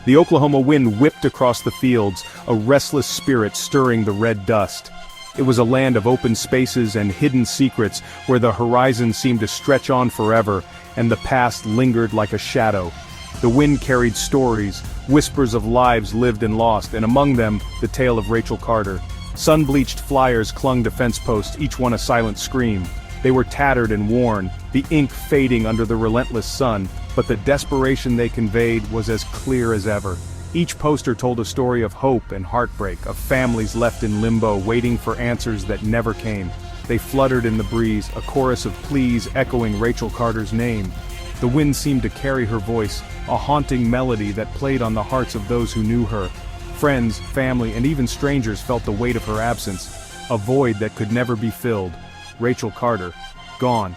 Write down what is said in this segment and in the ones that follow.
The Oklahoma wind whipped across the fields, a restless spirit stirring the red dust. It was a land of open spaces and hidden secrets where the horizon seemed to stretch on forever, and the past lingered like a shadow. The wind carried stories, whispers of lives lived and lost, and among them, the tale of Rachel Carter. Sun-bleached flyers clung to fence posts, each one a silent scream. They were tattered and worn, the ink fading under the relentless sun, but the desperation they conveyed was as clear as ever. Each poster told a story of hope and heartbreak, of families left in limbo waiting for answers that never came. They fluttered in the breeze, a chorus of pleas echoing Rachel Carter's name. The wind seemed to carry her voice, a haunting melody that played on the hearts of those who knew her. Friends, family, and even strangers felt the weight of her absence, a void that could never be filled. Rachel Carter, gone,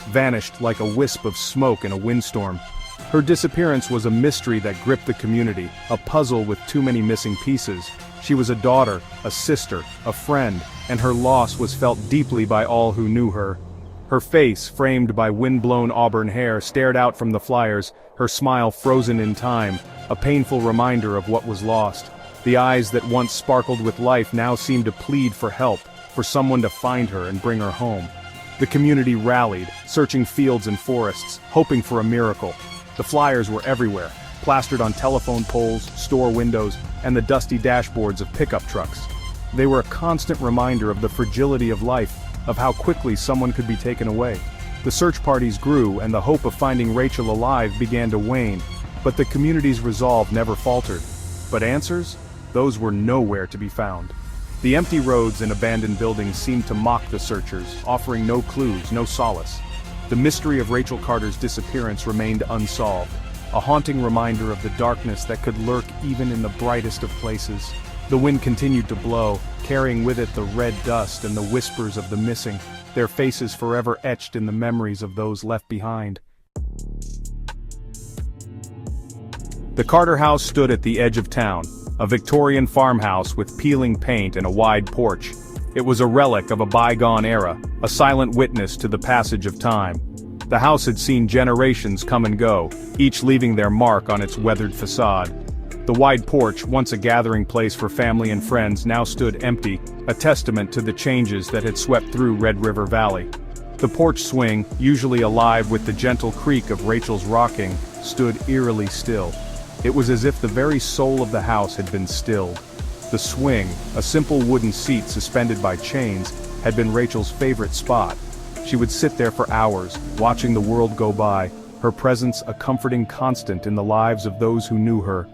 vanished like a wisp of smoke in a windstorm. Her disappearance was a mystery that gripped the community, a puzzle with too many missing pieces. She was a daughter, a sister, a friend, and her loss was felt deeply by all who knew her. Her face, framed by wind-blown auburn hair, stared out from the flyers, her smile frozen in time, a painful reminder of what was lost. The eyes that once sparkled with life now seemed to plead for help, for someone to find her and bring her home. The community rallied, searching fields and forests, hoping for a miracle. The flyers were everywhere, plastered on telephone poles, store windows, and the dusty dashboards of pickup trucks. They were a constant reminder of the fragility of life, of how quickly someone could be taken away. The search parties grew, and the hope of finding Rachel alive began to wane, but the community's resolve never faltered. But answers? Those were nowhere to be found. The empty roads and abandoned buildings seemed to mock the searchers, offering no clues, no solace. The mystery of Rachel Carter's disappearance remained unsolved, a haunting reminder of the darkness that could lurk even in the brightest of places. The wind continued to blow, carrying with it the red dust and the whispers of the missing, their faces forever etched in the memories of those left behind. The Carter house stood at the edge of town, a Victorian farmhouse with peeling paint and a wide porch. It was a relic of a bygone era, a silent witness to the passage of time. The house had seen generations come and go, each leaving their mark on its weathered facade. The wide porch, once a gathering place for family and friends, now stood empty, a testament to the changes that had swept through Red River Valley. The porch swing, usually alive with the gentle creak of Rachel's rocking, stood eerily still. It was as if the very soul of the house had been stilled. The swing, a simple wooden seat suspended by chains, had been Rachel's favorite spot. She would sit there for hours, watching the world go by, her presence a comforting constant in the lives of those who knew her.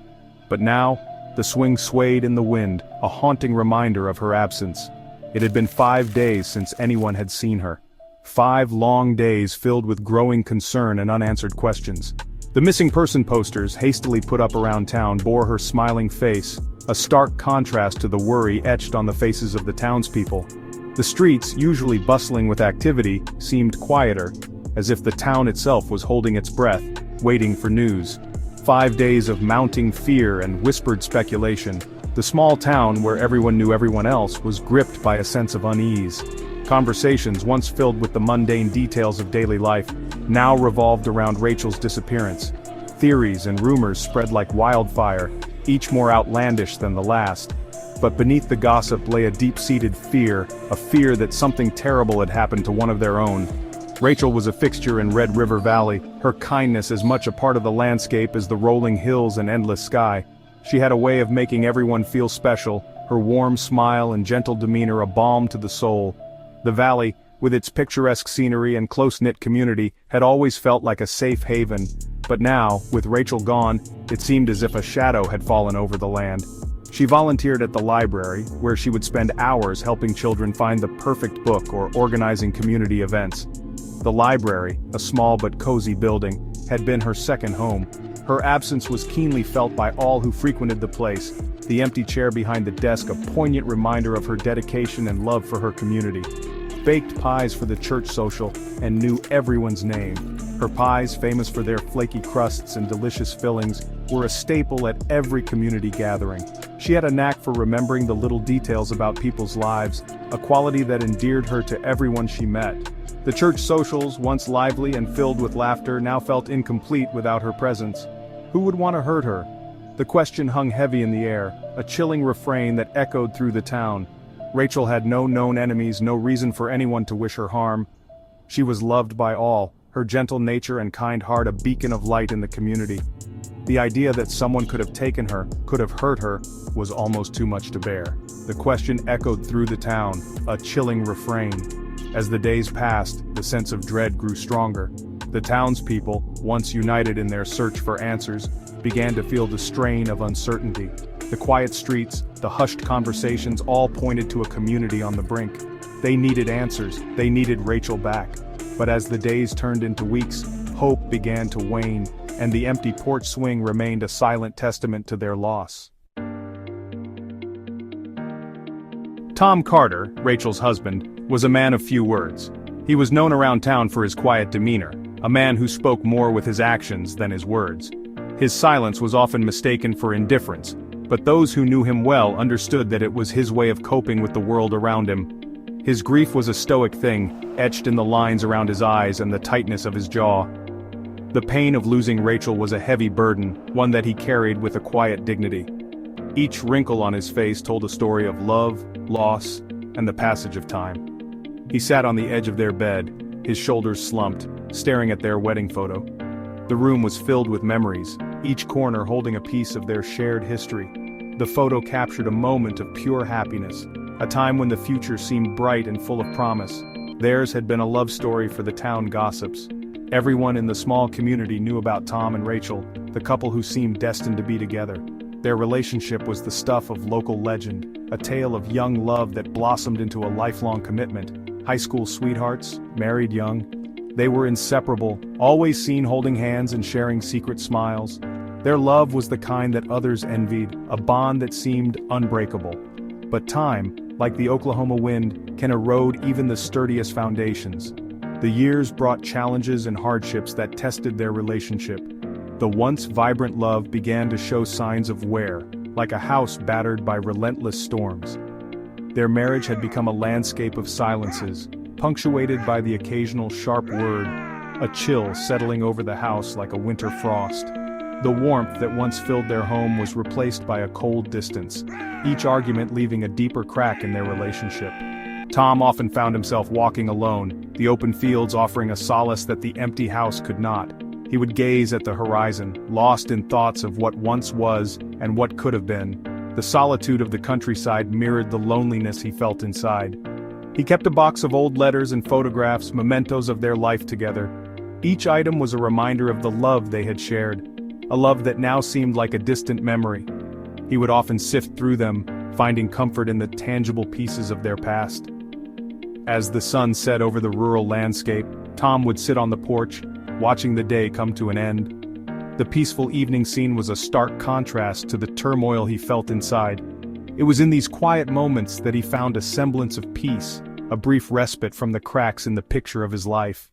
But now, the swing swayed in the wind, a haunting reminder of her absence. It had been 5 days since anyone had seen her. 5 long days filled with growing concern and unanswered questions. The missing person posters, hastily put up around town, bore her smiling face, a stark contrast to the worry etched on the faces of the townspeople. The streets, usually bustling with activity, seemed quieter, as if the town itself was holding its breath, waiting for news. 5 days of mounting fear and whispered speculation. The small town where everyone knew everyone else was gripped by a sense of unease. Conversations once filled with the mundane details of daily life, now revolved around Rachel's disappearance. Theories and rumors spread like wildfire, each more outlandish than the last. But beneath the gossip lay a deep-seated fear, a fear that something terrible had happened to one of their own. Rachel was a fixture in Red River Valley, her kindness as much a part of the landscape as the rolling hills and endless sky. She had a way of making everyone feel special, her warm smile and gentle demeanor a balm to the soul. The valley, with its picturesque scenery and close-knit community, had always felt like a safe haven. But now, with Rachel gone, it seemed as if a shadow had fallen over the land. She volunteered at the library, where she would spend hours helping children find the perfect book or organizing community events. The library, a small but cozy building, had been her second home. Her absence was keenly felt by all who frequented the place, the empty chair behind the desk a poignant reminder of her dedication and love for her community. Baked pies for the church social, and knew everyone's name. Her pies, famous for their flaky crusts and delicious fillings, were a staple at every community gathering. She had a knack for remembering the little details about people's lives, a quality that endeared her to everyone she met. The church socials, once lively and filled with laughter, now felt incomplete without her presence. Who would want to hurt her? The question hung heavy in the air, a chilling refrain that echoed through the town. Rachel had no known enemies, no reason for anyone to wish her harm. She was loved by all, her gentle nature and kind heart a beacon of light in the community. The idea that someone could have taken her, could have hurt her, was almost too much to bear. The question echoed through the town, a chilling refrain. As the days passed, the sense of dread grew stronger. The townspeople, once united in their search for answers, began to feel the strain of uncertainty. The quiet streets, the hushed conversations all pointed to a community on the brink. They needed answers, they needed Rachel back. But as the days turned into weeks, hope began to wane, and the empty porch swing remained a silent testament to their loss. Tom Carter, Rachel's husband, was a man of few words. He was known around town for his quiet demeanor, a man who spoke more with his actions than his words. His silence was often mistaken for indifference, but those who knew him well understood that it was his way of coping with the world around him. His grief was a stoic thing, etched in the lines around his eyes and the tightness of his jaw. The pain of losing Rachel was a heavy burden, one that he carried with a quiet dignity. Each wrinkle on his face told a story of love, loss, and the passage of time. He sat on the edge of their bed, his shoulders slumped, staring at their wedding photo. The room was filled with memories, each corner holding a piece of their shared history. The photo captured a moment of pure happiness, a time when the future seemed bright and full of promise. Theirs had been a love story for the town gossips. Everyone in the small community knew about Tom and Rachel, the couple who seemed destined to be together. Their relationship was the stuff of local legend, a tale of young love that blossomed into a lifelong commitment. High school sweethearts, married young. They were inseparable, always seen holding hands and sharing secret smiles. Their love was the kind that others envied, a bond that seemed unbreakable. But time, like the Oklahoma wind, can erode even the sturdiest foundations. The years brought challenges and hardships that tested their relationship. The once vibrant love began to show signs of wear, like a house battered by relentless storms. Their marriage had become a landscape of silences, punctuated by the occasional sharp word, a chill settling over the house like a winter frost. The warmth that once filled their home was replaced by a cold distance, each argument leaving a deeper crack in their relationship. Tom often found himself walking alone, the open fields offering a solace that the empty house could not. He would gaze at the horizon, lost in thoughts of what once was and what could have been. The solitude of the countryside mirrored the loneliness he felt inside. He kept a box of old letters and photographs, mementos of their life together. Each item was a reminder of the love they had shared, a love that now seemed like a distant memory. He would often sift through them, finding comfort in the tangible pieces of their past. As the sun set over the rural landscape, Tom would sit on the porch, watching the day come to an end. The peaceful evening scene was a stark contrast to the turmoil he felt inside. It was in these quiet moments that he found a semblance of peace, a brief respite from the cracks in the picture of his life.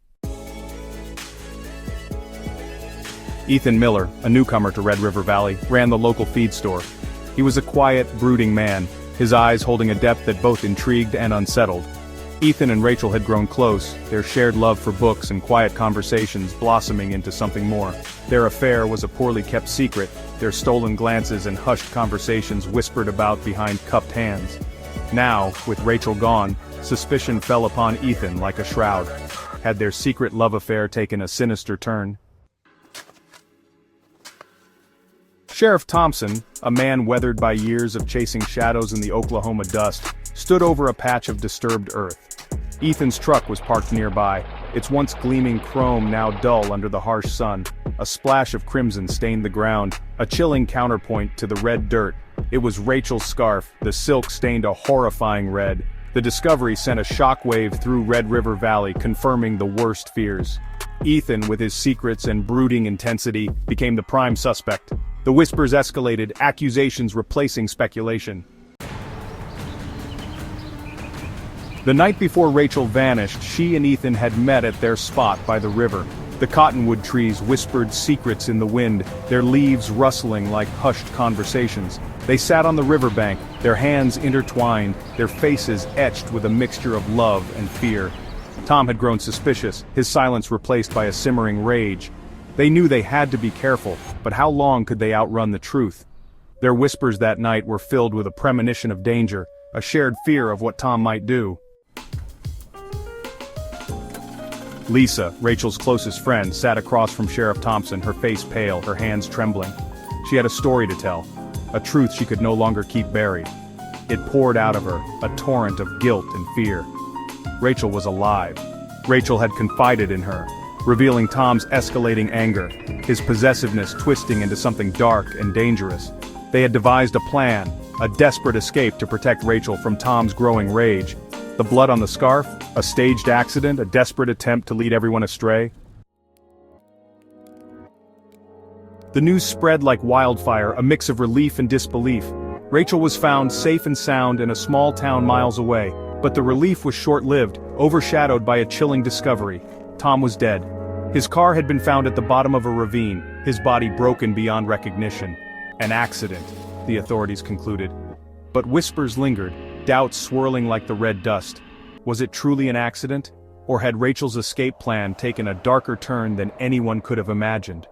Ethan Miller, a newcomer to Red River Valley, ran the local feed store. He was a quiet, brooding man, his eyes holding a depth that both intrigued and unsettled. Ethan and Rachel had grown close, their shared love for books and quiet conversations blossoming into something more. Their affair was a poorly kept secret, their stolen glances and hushed conversations whispered about behind cupped hands. Now, with Rachel gone, suspicion fell upon Ethan like a shroud. Had their secret love affair taken a sinister turn? Sheriff Thompson, a man weathered by years of chasing shadows in the Oklahoma dust, stood over a patch of disturbed earth. Ethan's truck was parked nearby, its once gleaming chrome now dull under the harsh sun. A splash of crimson stained the ground, a chilling counterpoint to the red dirt. It was Rachel's scarf, the silk stained a horrifying red. The discovery sent a shockwave through Red River Valley, confirming the worst fears. Ethan, with his secrets and brooding intensity, became the prime suspect. The whispers escalated, accusations replacing speculation. The night before Rachel vanished, she and Ethan had met at their spot by the river. The cottonwood trees whispered secrets in the wind, their leaves rustling like hushed conversations. They sat on the riverbank, their hands intertwined, their faces etched with a mixture of love and fear. Tom had grown suspicious, his silence replaced by a simmering rage. They knew they had to be careful, but how long could they outrun the truth? Their whispers that night were filled with a premonition of danger, a shared fear of what Tom might do. Lisa, Rachel's closest friend, sat across from Sheriff Thompson, her face pale, her hands trembling. She had a story to tell, a truth she could no longer keep buried. It poured out of her, a torrent of guilt and fear. Rachel was alive. Rachel had confided in her, revealing Tom's escalating anger, his possessiveness twisting into something dark and dangerous. They had devised a plan, a desperate escape to protect Rachel from Tom's growing rage. The blood on the scarf, a staged accident, a desperate attempt to lead everyone astray. The news spread like wildfire, a mix of relief and disbelief. Rachel was found safe and sound in a small town miles away, but the relief was short-lived, overshadowed by a chilling discovery. Tom was dead. His car had been found at the bottom of a ravine, his body broken beyond recognition. An accident, the authorities concluded. But whispers lingered, doubts swirling like the red dust. Was it truly an accident? Or had Rachel's escape plan taken a darker turn than anyone could have imagined?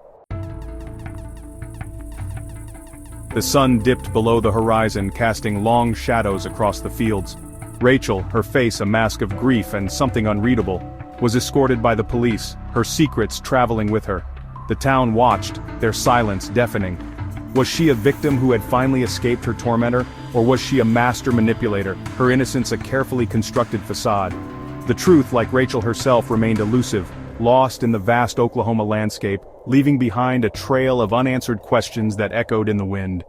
The sun dipped below the horizon, casting long shadows across the fields. Rachel, her face a mask of grief and something unreadable, was escorted by the police, her secrets traveling with her. The town watched, their silence deafening. Was she a victim who had finally escaped her tormentor, or was she a master manipulator, her innocence a carefully constructed facade? The truth, like Rachel herself, remained elusive, lost in the vast Oklahoma landscape, leaving behind a trail of unanswered questions that echoed in the wind.